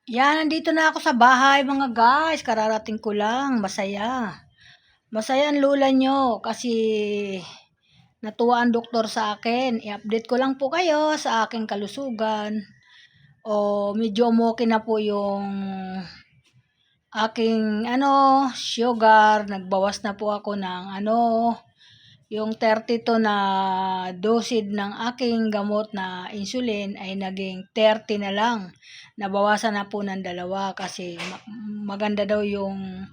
Yan, nandito na ako sa bahay mga guys. Kararating ko lang. Masaya. Masaya ang lula nyo kasi natuwa ang doktor sa akin. I-update ko lang po kayo sa aking kalusugan. O medyo okay na po yung aking sugar. Nagbawas na po ako ng yung 32 na dosage ng aking gamot na insulin ay naging 30 na lang. Nabawasan na po ng 2 kasi maganda daw yung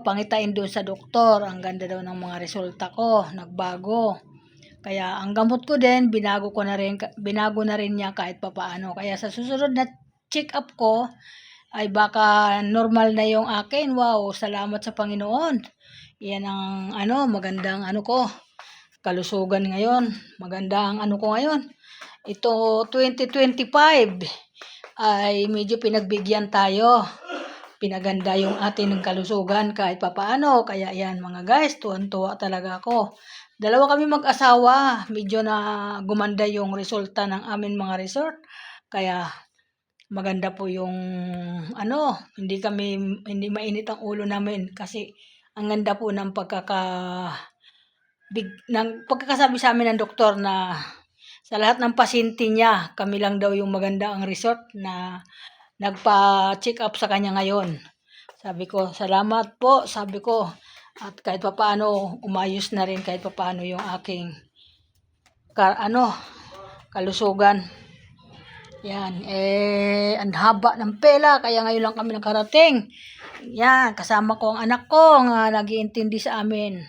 pangitain doon sa doktor. Ang ganda daw ng mga resulta ko, nagbago. Kaya ang gamot ko din, binago na rin niya kahit papaano. Kaya sa susunod na check up ko, ay baka normal na yung akin. Wow, salamat sa Panginoon. Yan ang magandang ko, kalusugan ngayon. Maganda ang ko ngayon. Ito 2025 ay medyo pinagbigyan tayo. Pinaganda yung ating kalusugan kahit papaano. Kaya yan mga guys, tuwan-tuwa talaga ako. 2 kami mag-asawa. Medyo na gumanda yung resulta ng amin mga resort. Kaya maganda po yung hindi mainit ang ulo namin kasi ang ganda po ng pagkakasabi sa amin ng doktor na sa lahat ng pasyente niya, kami lang daw yung maganda ang resort na nagpa-check up sa kanya ngayon. Sabi ko, salamat po, sabi ko. At kahit papaano, umayos na rin kahit papaano yung aking kalusugan. Yan, ang haba ng pela, kaya ngayon lang kami nakarating. Yan, kasama ko ang anak ko nga nag-iintindi sa amin.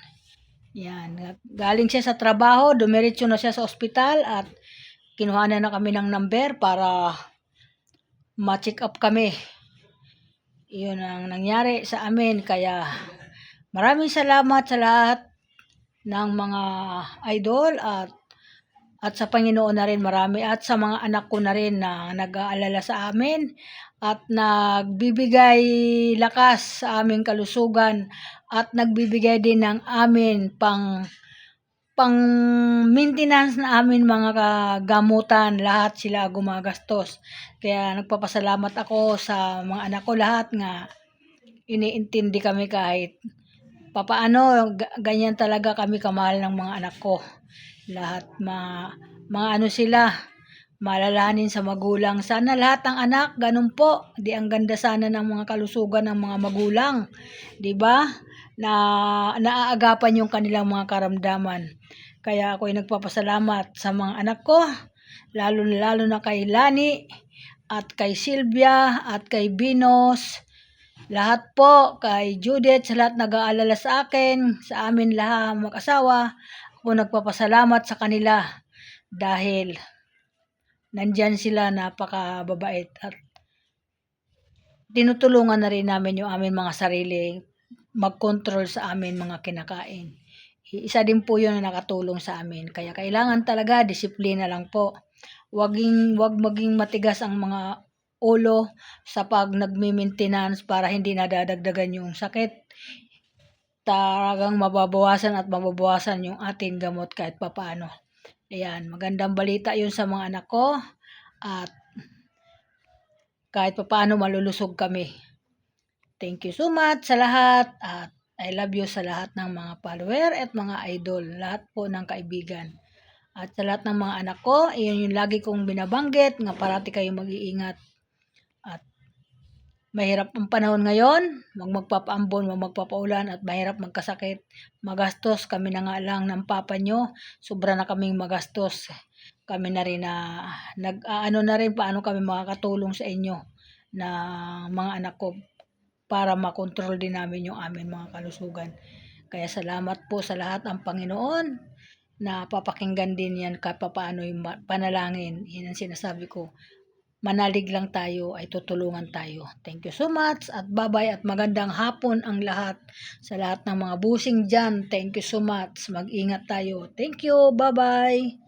Yan, galing siya sa trabaho, dumiretso na siya sa ospital at kinuha na kami ng number para ma-check up kami. Iyon ang nangyari sa amin, kaya maraming salamat sa lahat ng mga idol at sa Panginoon na rin marami at sa mga anak ko na rin na nag-aalala sa amin at nagbibigay lakas sa aming kalusugan at nagbibigay din ng amin pang maintenance na amin mga gamutan, lahat sila gumagastos. Kaya nagpapasalamat ako sa mga anak ko lahat nga iniintindi kami kahit papaano, ganyan talaga kami kamahal ng mga anak ko. Lahat mga sila, malalahanin sa magulang. Sana lahat ng anak, ganun po. Di ang ganda sana ng mga kalusugan ng mga magulang. Di ba? Na naaagapan yung kanilang mga karamdaman. Kaya ako'y nagpapasalamat sa mga anak ko, lalo na kay Lani at kay Sylvia at kay Binos. Lahat po, kay Judith, sa lahat nag-aalala sa akin, sa amin lahat mag-asawa, ako nagpapasalamat sa kanila dahil nandyan sila, napakababait at tinutulungan na rin namin yung amin mga sarili mag-control sa amin mga kinakain. Isa din po yun na nakatulong sa amin. Kaya kailangan talaga disiplina lang po. Wag maging matigas ang mga ulo sa pag nagme-maintenance para hindi nadadagdagan yung sakit. Talagang mababawasan yung ating gamot kahit papaano. Ayan, magandang balita yun sa mga anak ko at kahit papaano malulusog kami. Thank you so much sa lahat at I love you sa lahat ng mga follower at mga idol, lahat po ng kaibigan. At sa lahat ng mga anak ko, iyon yung lagi kong binabanggit nga parati kayong mag-iingat. At mahirap ang panahon ngayon, magpapaambon, magpapaulan at mahirap magkasakit. Magastos, kami na nga lang ng papa nyo, sobra na kaming magastos. Kami na rin na na rin paano kami makakatulong sa inyo na mga anak ko para makontrol din namin yung amin mga kalusugan. Kaya salamat po sa lahat ang Panginoon na papakinggan din yan kahit paano yung panalangin. Yan ang sinasabi ko. Manalig lang tayo ay tutulungan tayo. Thank you so much at bye-bye at magandang hapon ang lahat sa lahat ng mga busing dyan. Thank you so much. Mag-ingat tayo. Thank you. Bye-bye.